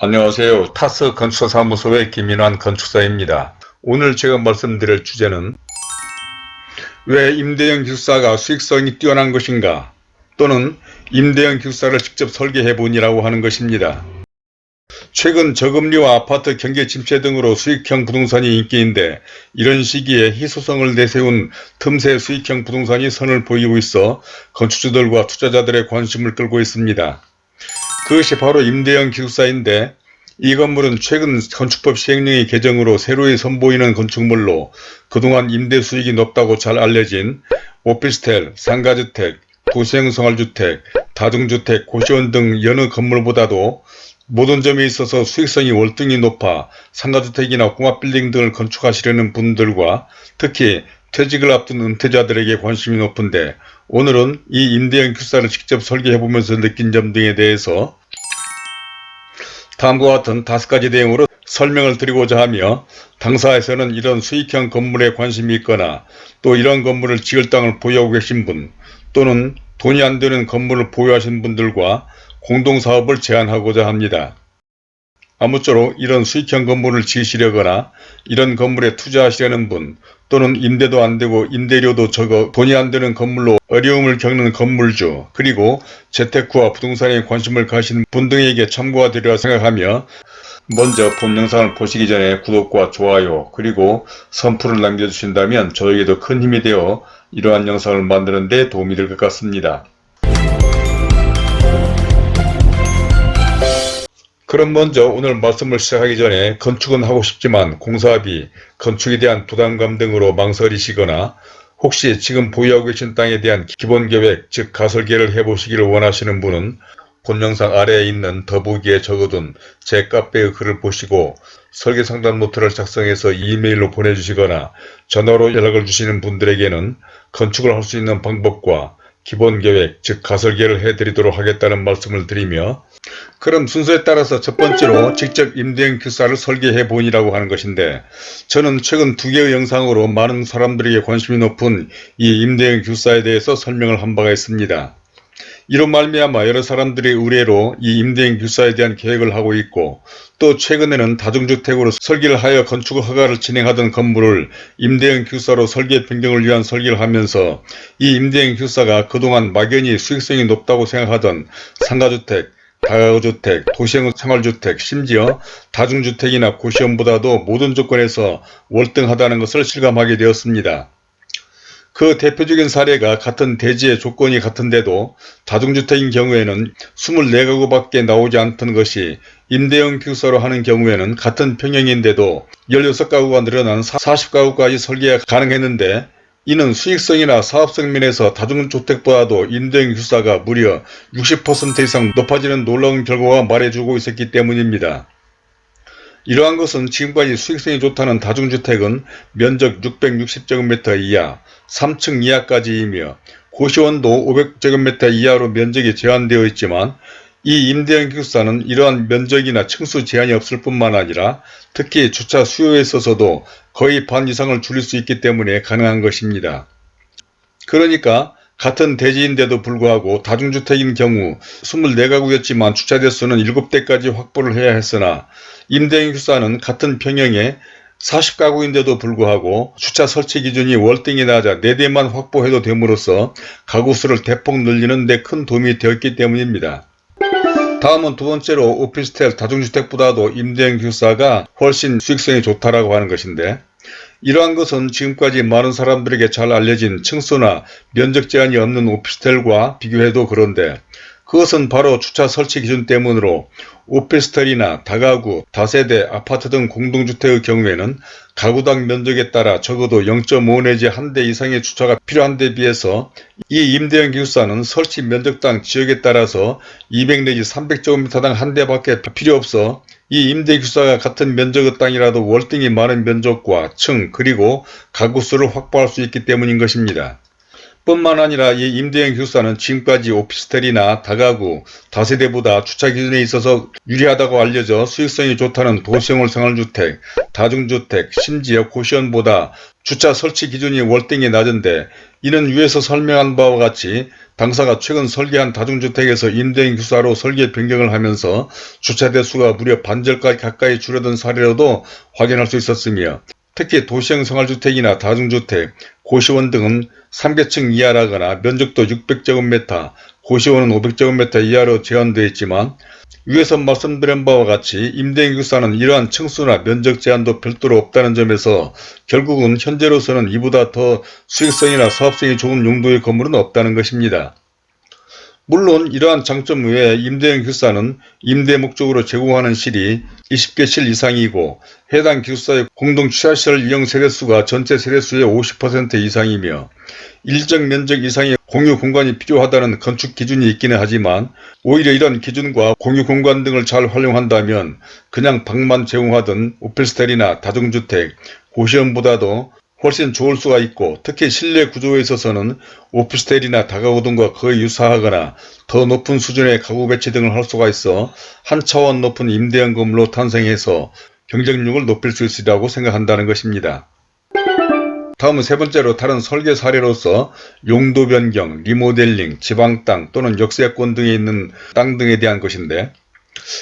안녕하세요. 타스 건축사무소의 김인환 건축사입니다. 오늘 제가 말씀드릴 주제는 왜 임대형 기숙사가 수익성이 뛰어난 것인가, 또는 임대형 기숙사를 직접 설계해보니라고 하는 것입니다. 최근 저금리와 아파트 경기 침체 등으로 수익형 부동산이 인기인데, 이런 시기에 희소성을 내세운 틈새 수익형 부동산이 선을 보이고 있어 건축주들과 투자자들의 관심을 끌고 있습니다. 그것이 바로 임대형 기숙사인데, 이 건물은 최근 건축법 시행령의 개정으로 새로이 선보이는 건축물로 그동안 임대 수익이 높다고 잘 알려진 오피스텔, 상가주택, 도시형 생활주택, 다중주택, 고시원 등 여느 건물보다도 모든 점에 있어서 수익성이 월등히 높아 상가주택이나 공합빌딩 등을 건축하시려는 분들과 특히 퇴직을 앞둔 은퇴자들에게 관심이 높은데, 오늘은 이 임대형 기숙사를 직접 설계해보면서 느낀 점 등에 대해서 다음과 같은 5가지 내용으로 설명을 드리고자 하며, 당사에서는 이런 수익형 건물에 관심이 있거나 또 이런 건물을 지을 땅을 보유하고 계신 분, 또는 돈이 안 되는 건물을 보유하신 분들과 공동사업을 제안하고자 합니다. 아무쪼록 이런 수익형 건물을 지으시려거나 이런 건물에 투자하시려는 분, 또는 임대도 안되고 임대료도 적어 돈이 안되는 건물로 어려움을 겪는 건물주, 그리고 재테크와 부동산에 관심을 가신 분 등에게 참고가 되리라 생각하며, 먼저 본 영상을 보시기 전에 구독과 좋아요 그리고 선풀을 남겨주신다면 저에게도 큰 힘이 되어 이러한 영상을 만드는 데 도움이 될 것 같습니다. 그럼 먼저 오늘 말씀을 시작하기 전에, 건축은 하고 싶지만 공사비, 건축에 대한 부담감 등으로 망설이시거나 혹시 지금 보유하고 계신 땅에 대한 기본계획, 즉 가설계를 해보시기를 원하시는 분은 본 영상 아래에 있는 더보기에 적어둔 제 카페의 글을 보시고 설계상담 노트를 작성해서 이메일로 보내주시거나 전화로 연락을 주시는 분들에게는 건축을 할 수 있는 방법과 기본계획, 즉 가설계를 해드리도록 하겠다는 말씀을 드리며, 그럼 순서에 따라서 첫 번째로 직접 임대형 기숙사를 설계해보니라고 하는 것인데, 저는 최근 2개의 영상으로 많은 사람들에게 관심이 높은 이 임대형 기숙사에 대해서 설명을 한 바가 있습니다. 이로 말미암아 여러 사람들의 의뢰로 이 임대형 기숙사에 대한 계획을 하고 있고, 또 최근에는 다중주택으로 설계를 하여 건축 허가를 진행하던 건물을 임대형 기숙사로 설계 변경을 위한 설계를 하면서 이 임대형 기숙사가 그동안 막연히 수익성이 높다고 생각하던 상가주택, 다가구주택, 도시형 생활주택, 심지어 다중주택이나 고시원보다도 모든 조건에서 월등하다는 것을 실감하게 되었습니다. 그 대표적인 사례가, 같은 대지의 조건이 같은데도 다중주택인 경우에는 24가구밖에 나오지 않던 것이 임대형 기숙사로 하는 경우에는 같은 평형인데도 16가구가 늘어난 40가구까지 설계가 가능했는데, 이는 수익성이나 사업성 면에서 다중주택보다도 임대형 기숙사가 무려 60% 이상 높아지는 놀라운 결과가 말해주고 있었기 때문입니다. 이러한 것은 지금까지 수익성이 좋다는 다중주택은 면적 660제곱미터 이하, 3층 이하까지이며 고시원도 500제곱미터 이하로 면적이 제한되어 있지만, 이 임대형 기숙사는 이러한 면적이나 층수 제한이 없을 뿐만 아니라 특히 주차 수요에 있어서도 거의 반 이상을 줄일 수 있기 때문에 가능한 것입니다. 그러니까 같은 대지인데도 불구하고 다중주택인 경우 24가구였지만 주차 대수는 7대까지 확보를 해야 했으나, 임대형 기숙사는 같은 평형에 40가구인데도 불구하고 주차 설치 기준이 월등히 낮아 4대만 확보해도 됨으로써 가구 수를 대폭 늘리는 데 큰 도움이 되었기 때문입니다. 다음은 두 번째로 오피스텔, 다중주택보다도 임대형 기숙사가 훨씬 수익성이 좋다라고 하는 것인데, 이러한 것은 지금까지 많은 사람들에게 잘 알려진 층수나 면적 제한이 없는 오피스텔과 비교해도 그런데, 그것은 바로 주차 설치 기준 때문으로 오피스텔이나 다가구, 다세대, 아파트 등 공동주택의 경우에는 가구당 면적에 따라 적어도 0.5 내지 1대 이상의 주차가 필요한 데 비해서 이 임대형 기숙사는 설치 면적당 지역에 따라서 200 내지 300제곱미터당 1대밖에 필요 없어 이 임대 기숙사가 같은 면적의 땅이라도 월등히 많은 면적과 층, 그리고 가구 수를 확보할 수 있기 때문인 것입니다. 뿐만 아니라 이 임대형 기숙사는 지금까지 오피스텔이나 다가구, 다세대보다 주차 기준에 있어서 유리하다고 알려져 수익성이 좋다는 도시형 생활주택, 다중주택, 심지어 고시원보다 주차 설치 기준이 월등히 낮은데, 이는 위에서 설명한 바와 같이 당사가 최근 설계한 다중주택에서 임대형 기숙사로 설계 변경을 하면서 주차 대수가 무려 반절까지 가까이 줄어든 사례로도 확인할 수 있었으며, 특히 도시형 생활주택이나 다중주택, 고시원 등은 3계층 이하라거나 면적도 600제곱미터, 고시원은 500제곱미터 이하로 제한되어 있지만, 위에서 말씀드린 바와 같이 임대형 기숙사는 이러한 층수나 면적 제한도 별도로 없다는 점에서 결국은 현재로서는 이보다 더 수익성이나 사업성이 좋은 용도의 건물은 없다는 것입니다. 물론 이러한 장점 외에 임대형 기숙사는 임대 목적으로 제공하는 실이 20개 실 이상이고, 해당 기숙사의 공동 취사시설 이용 세대수가 전체 세대수의 50% 이상이며, 일정 면적 이상의 공유 공간이 필요하다는 건축 기준이 있기는 하지만, 오히려 이런 기준과 공유 공간 등을 잘 활용한다면 그냥 방만 제공하던 오피스텔이나 다중주택, 고시원보다도 훨씬 좋을 수가 있고, 특히 실내 구조에 있어서는 오피스텔이나 다가구 등과 거의 유사하거나 더 높은 수준의 가구 배치 등을 할 수가 있어 한 차원 높은 임대형 건물로 탄생해서 경쟁력을 높일 수 있으리라고 생각한다는 것입니다. 다음은 세 번째로 다른 설계 사례로서 용도 변경, 리모델링, 지방 땅 또는 역세권 등에 있는 땅 등에 대한 것인데,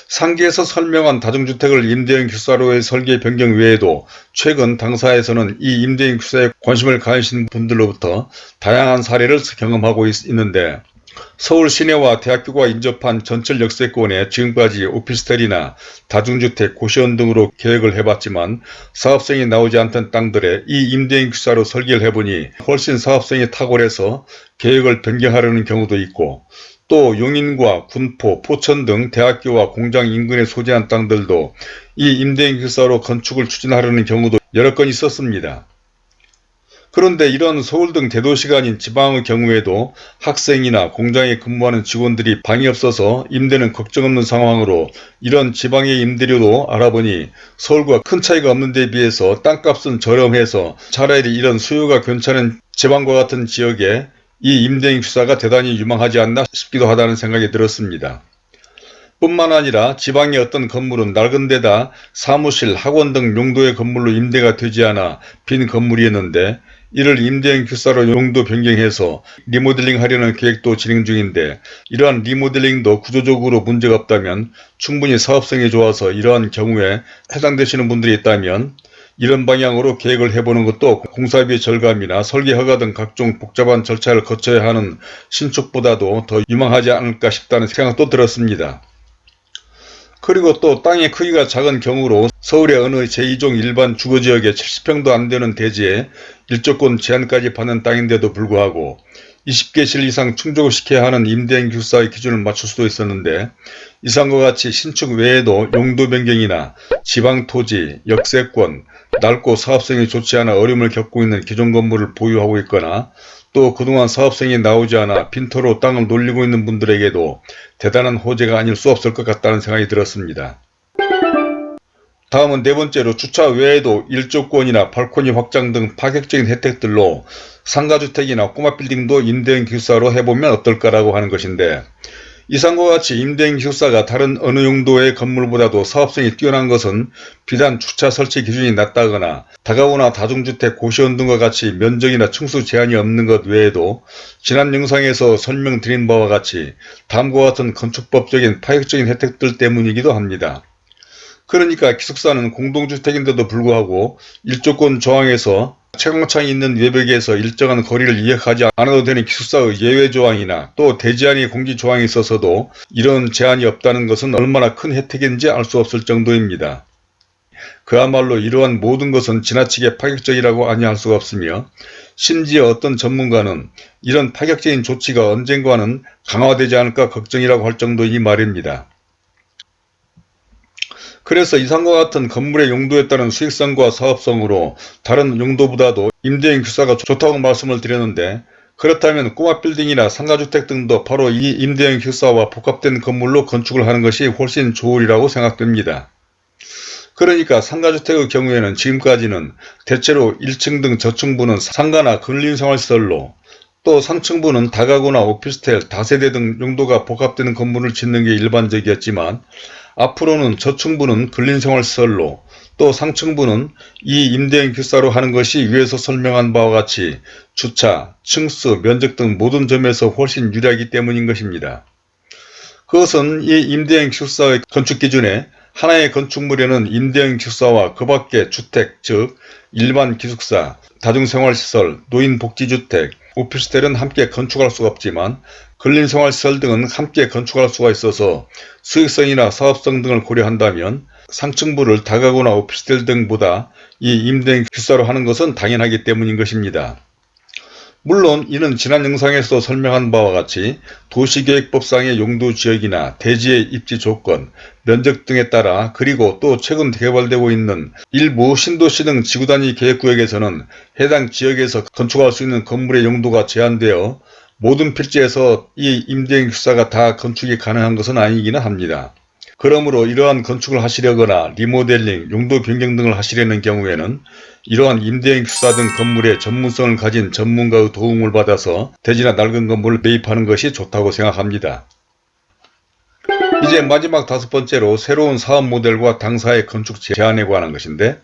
상기에서 설명한 다중주택을 임대형 기숙사로의 설계 변경 외에도 최근 당사에서는 이 임대형 기숙사에 관심을 가지신 분들로부터 다양한 사례를 경험하고 있는데, 서울 시내와 대학교가 인접한 전철 역세권에 지금까지 오피스텔이나 다중주택, 고시원 등으로 계획을 해봤지만 사업성이 나오지 않던 땅들에 이 임대형 기숙사로 설계를 해보니 훨씬 사업성이 탁월해서 계획을 변경하려는 경우도 있고, 또 용인과 군포, 포천 등 대학교와 공장 인근에 소재한 땅들도 이 임대형 기숙사로 건축을 추진하려는 경우도 여러 건 있었습니다. 그런데 이런 서울 등 대도시가 아닌 지방의 경우에도 학생이나 공장에 근무하는 직원들이 방이 없어서 임대는 걱정 없는 상황으로, 이런 지방의 임대료도 알아보니 서울과 큰 차이가 없는 데 비해서 땅값은 저렴해서 차라리 이런 수요가 괜찮은 지방과 같은 지역에 이 임대형 기숙사가 대단히 유망하지 않나 싶기도 하다는 생각이 들었습니다. 뿐만 아니라 지방의 어떤 건물은 낡은 데다 사무실, 학원 등 용도의 건물로 임대가 되지 않아 빈 건물이었는데, 이를 임대형 기숙사로 용도 변경해서 리모델링 하려는 계획도 진행 중인데, 이러한 리모델링도 구조적으로 문제가 없다면 충분히 사업성이 좋아서 이러한 경우에 해당되시는 분들이 있다면 이런 방향으로 계획을 해보는 것도 공사비 절감이나 설계 허가 등 각종 복잡한 절차를 거쳐야 하는 신축보다도 더 유망하지 않을까 싶다는 생각도 들었습니다. 그리고 또 땅의 크기가 작은 경우로 서울의 어느 제2종 일반 주거지역에 70평도 안 되는 대지에 일조권 제한까지 받는 땅인데도 불구하고 20개 실 이상 충족을 시켜야 하는 임대형 기숙사의 기준을 맞출 수도 있었는데, 이상과 같이 신축 외에도 용도 변경이나 지방 토지, 역세권, 낡고 사업성이 좋지 않아 어려움을 겪고 있는 기존 건물을 보유하고 있거나, 또 그동안 사업성이 나오지 않아 빈터로 땅을 놀리고 있는 분들에게도 대단한 호재가 아닐 수 없을 것 같다는 생각이 들었습니다. 다음은 네 번째로 주차 외에도 일조권이나 발코니 확장 등 파격적인 혜택들로 상가주택이나 꼬마빌딩도 임대형 기숙사로 해보면 어떨까라고 하는 것인데, 이상과 같이 임대형 기숙사가 다른 어느 용도의 건물보다도 사업성이 뛰어난 것은 비단 주차 설치 기준이 낮다거나 다가구나 다중주택, 고시원 등과 같이 면적이나 층수 제한이 없는 것 외에도 지난 영상에서 설명드린 바와 같이 다음과 같은 건축법적인 파격적인 혜택들 때문이기도 합니다. 그러니까 기숙사는 공동주택인데도 불구하고 일조권 조항에서 채광창이 있는 외벽에서 일정한 거리를 이용하지 않아도 되는 기숙사의 예외 조항이나 또 대지안의 공지 조항이 있어서도 이런 제한이 없다는 것은 얼마나 큰 혜택인지 알 수 없을 정도입니다. 그야말로 이러한 모든 것은 지나치게 파격적이라고 아니할 수가 없으며, 심지어 어떤 전문가는 이런 파격적인 조치가 언젠가는 강화되지 않을까 걱정이라고 할 정도이니 말입니다. 그래서 이상과 같은 건물의 용도에 따른 수익성과 사업성으로 다른 용도보다도 임대형 기숙사가 좋다고 말씀을 드렸는데, 그렇다면 꼬마빌딩이나 상가주택 등도 바로 이 임대형 기숙사와 복합된 건물로 건축을 하는 것이 훨씬 좋으리라고 생각됩니다. 그러니까 상가주택의 경우에는 지금까지는 대체로 1층 등 저층부는 상가나 근린생활시설로, 또 상층부는 다가구나 오피스텔, 다세대 등 용도가 복합되는 건물을 짓는 게 일반적이었지만 앞으로는 저층부는 근린생활시설로 또 상층부는 이 임대인 기숙사로 하는 것이 위에서 설명한 바와 같이 주차, 층수, 면적 등 모든 점에서 훨씬 유리하기 때문인 것입니다. 그것은 이 임대인 기숙사의 건축 기준에 하나의 건축물에는 임대인 기숙사와 그 밖의 주택, 즉 일반 기숙사, 다중생활시설, 노인복지주택, 오피스텔은 함께 건축할 수가 없지만 근린생활시설 등은 함께 건축할 수가 있어서 수익성이나 사업성 등을 고려한다면 상층부를 다가구나 오피스텔 등보다 이 임대인 기숙사로 하는 것은 당연하기 때문인 것입니다. 물론 이는 지난 영상에서 설명한 바와 같이 도시계획법상의 용도지역이나 대지의 입지 조건, 면적 등에 따라 그리고 또 최근 개발되고 있는 일부 신도시 등 지구단위 계획구역에서는 해당 지역에서 건축할 수 있는 건물의 용도가 제한되어 모든 필지에서 이 임대인 기숙사가 다 건축이 가능한 것은 아니기는 합니다. 그러므로 이러한 건축을 하시려거나 리모델링, 용도 변경 등을 하시려는 경우에는 이러한 임대인 기숙사 등 건물의 전문성을 가진 전문가의 도움을 받아서 대지나 낡은 건물을 매입하는 것이 좋다고 생각합니다. 이제 마지막 5번째로 새로운 사업 모델과 당사의 건축 제안에 관한 것인데,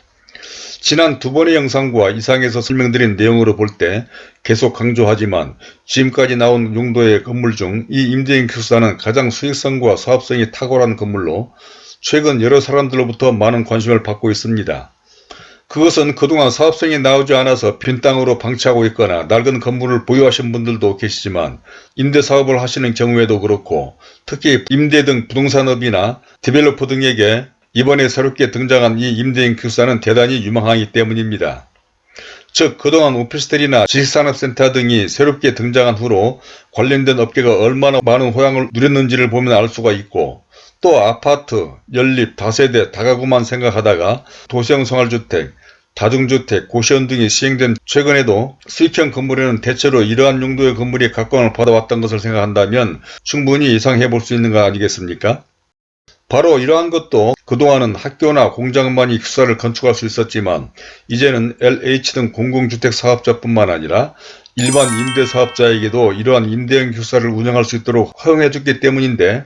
지난 2번의 영상과 이상에서 설명드린 내용으로 볼 때 계속 강조하지만 지금까지 나온 용도의 건물 중 이 임대인 기숙사는 가장 수익성과 사업성이 탁월한 건물로 최근 여러 사람들로부터 많은 관심을 받고 있습니다. 그것은 그동안 사업성이 나오지 않아서 빈 땅으로 방치하고 있거나 낡은 건물을 보유하신 분들도 계시지만 임대사업을 하시는 경우에도 그렇고 특히 임대 등 부동산업이나 디벨로퍼 등에게 이번에 새롭게 등장한 이 임대인 기숙사는 대단히 유망하기 때문입니다. 즉 그동안 오피스텔이나 지식산업센터 등이 새롭게 등장한 후로 관련된 업계가 얼마나 많은 호황을 누렸는지를 보면 알 수가 있고, 또 아파트, 연립, 다세대, 다가구만 생각하다가 도시형 생활주택, 다중주택, 고시원 등이 시행된 최근에도 수익형 건물에는 대체로 이러한 용도의 건물이 각광을 받아왔던 것을 생각한다면 충분히 예상해 볼 수 있는 거 아니겠습니까? 바로 이러한 것도 그동안은 학교나 공장만이 기숙사를 건축할 수 있었지만 이제는 LH 등 공공주택 사업자뿐만 아니라 일반 임대사업자에게도 이러한 임대형 기숙사를 운영할 수 있도록 허용해줬기 때문인데,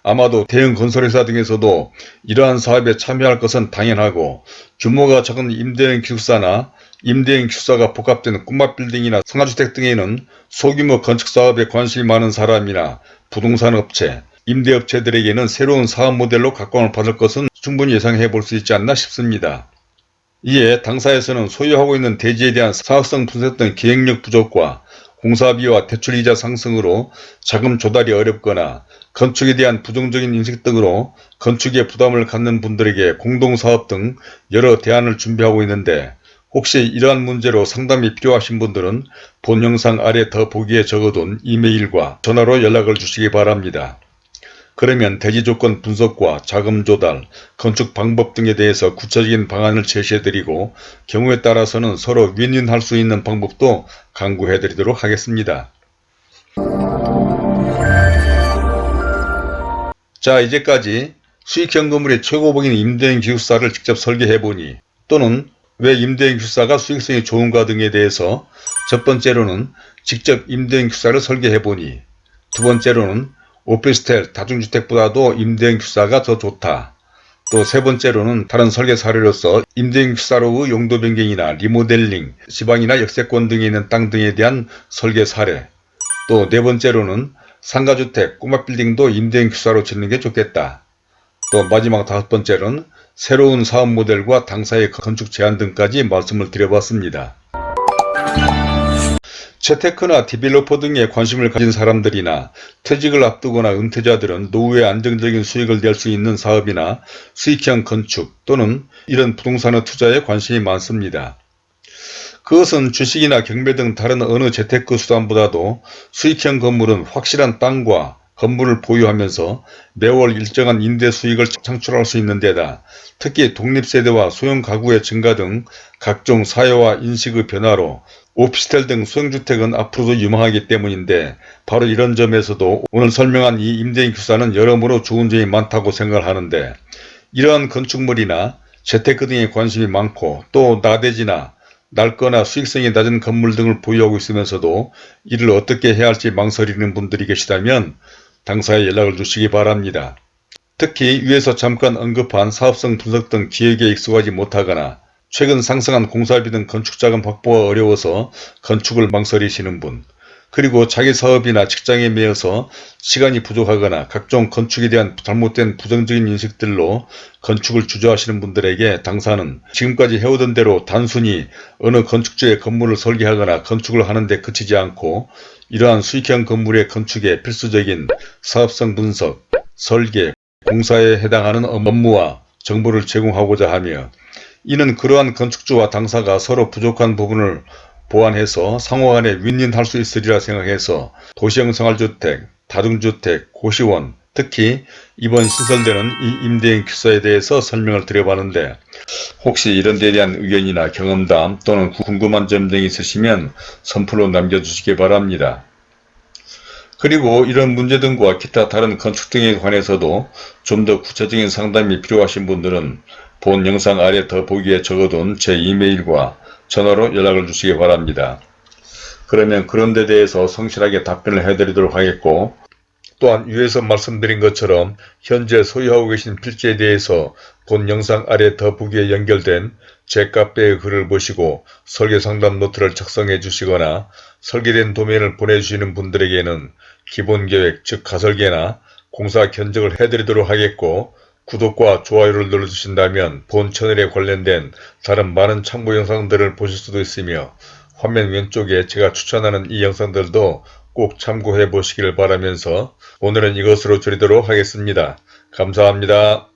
아마도 대형 건설회사 등에서도 이러한 사업에 참여할 것은 당연하고 규모가 작은 임대형 기숙사나 임대형 기숙사가 복합된 꼬마빌딩이나 상가주택 등에는 소규모 건축사업에 관심이 많은 사람이나 부동산업체, 임대업체들에게는 새로운 사업 모델로 각광을 받을 것은 충분히 예상해 볼 수 있지 않나 싶습니다. 이에 당사에서는 소유하고 있는 대지에 대한 사업성 분석 등 기획력 부족과 공사비와 대출이자 상승으로 자금 조달이 어렵거나 건축에 대한 부정적인 인식 등으로 건축에 부담을 갖는 분들에게 공동사업 등 여러 대안을 준비하고 있는데, 혹시 이러한 문제로 상담이 필요하신 분들은 본 영상 아래 더보기에 적어둔 이메일과 전화로 연락을 주시기 바랍니다. 그러면 대지 조건 분석과 자금 조달, 건축 방법 등에 대해서 구체적인 방안을 제시해드리고 경우에 따라서는 서로 윈윈할 수 있는 방법도 강구해드리도록 하겠습니다. 자, 이제까지 수익형 건물의 최고봉인 임대인 기숙사를 직접 설계해보니, 또는 왜 임대인 기숙사가 수익성이 좋은가 등에 대해서 첫 번째로는 직접 임대인 기숙사를 설계해보니, 두 번째로는 오피스텔, 다중주택보다도 임대인 기숙사가 더 좋다. 또 세 번째로는 다른 설계 사례로서 임대인 기숙사로의 용도 변경이나 리모델링, 지방이나 역세권 등에 있는 땅 등에 대한 설계 사례. 또 네 번째로는 상가주택, 꼬마빌딩도 임대인 기숙사로 짓는 게 좋겠다. 또 마지막 다섯 번째로는 새로운 사업 모델과 당사의 건축 제안 등까지 말씀을 드려봤습니다. 재테크나 디벨로퍼 등에 관심을 가진 사람들이나 퇴직을 앞두거나 은퇴자들은 노후에 안정적인 수익을 낼 수 있는 사업이나 수익형 건축 또는 이런 부동산의 투자에 관심이 많습니다. 그것은 주식이나 경매 등 다른 어느 재테크 수단보다도 수익형 건물은 확실한 땅과 건물을 보유하면서 매월 일정한 임대 수익을 창출할 수 있는 데다 특히 독립세대와 소형 가구의 증가 등 각종 사회와 인식의 변화로 오피스텔 등 소형주택은 앞으로도 유망하기 때문인데, 바로 이런 점에서도 오늘 설명한 이 임대인 기숙사는 여러모로 좋은 점이 많다고 생각을 하는데, 이러한 건축물이나 재테크 등에 관심이 많고 또 나대지나 낡거나 수익성이 낮은 건물 등을 보유하고 있으면서도 이를 어떻게 해야 할지 망설이는 분들이 계시다면 당사에 연락을 주시기 바랍니다. 특히 위에서 잠깐 언급한 사업성 분석 등 기획에 익숙하지 못하거나 최근 상승한 공사비 등 건축자금 확보가 어려워서 건축을 망설이시는 분, 그리고 자기 사업이나 직장에 매여서 시간이 부족하거나 각종 건축에 대한 잘못된 부정적인 인식들로 건축을 주저하시는 분들에게 당사는 지금까지 해오던 대로 단순히 어느 건축주의 건물을 설계하거나 건축을 하는 데 그치지 않고 이러한 수익형 건물의 건축에 필수적인 사업성 분석, 설계, 공사에 해당하는 업무와 정보를 제공하고자 하며, 이는 그러한 건축주와 당사가 서로 부족한 부분을 보완해서 상호간에 윈윈할 수 있으리라 생각해서 도시형 생활주택, 다중주택, 고시원, 특히 이번 신설되는 이 임대인 큐사에 대해서 설명을 드려봤는데, 혹시 이런 데에 대한 의견이나 경험담 또는 궁금한 점 등이 있으시면 선플로 남겨주시기 바랍니다. 그리고 이런 문제 등과 기타 다른 건축 등에 관해서도 좀 더 구체적인 상담이 필요하신 분들은 본 영상 아래 더보기에 적어둔 제 이메일과 전화로 연락을 주시기 바랍니다. 그러면 그런 데 대해서 성실하게 답변을 해드리도록 하겠고, 또한 위에서 말씀드린 것처럼 현재 소유하고 계신 필지에 대해서 본 영상 아래 더보기에 연결된 제 카페의 글을 보시고 설계 상담 노트를 작성해 주시거나 설계된 도면을 보내주시는 분들에게는 기본계획 즉 가설계나 공사 견적을 해드리도록 하겠고, 구독과 좋아요를 눌러주신다면 본 채널에 관련된 다른 많은 참고 영상들을 보실 수도 있으며, 화면 왼쪽에 제가 추천하는 이 영상들도 꼭 참고해 보시길 바라면서 오늘은 이것으로 줄이도록 하겠습니다. 감사합니다.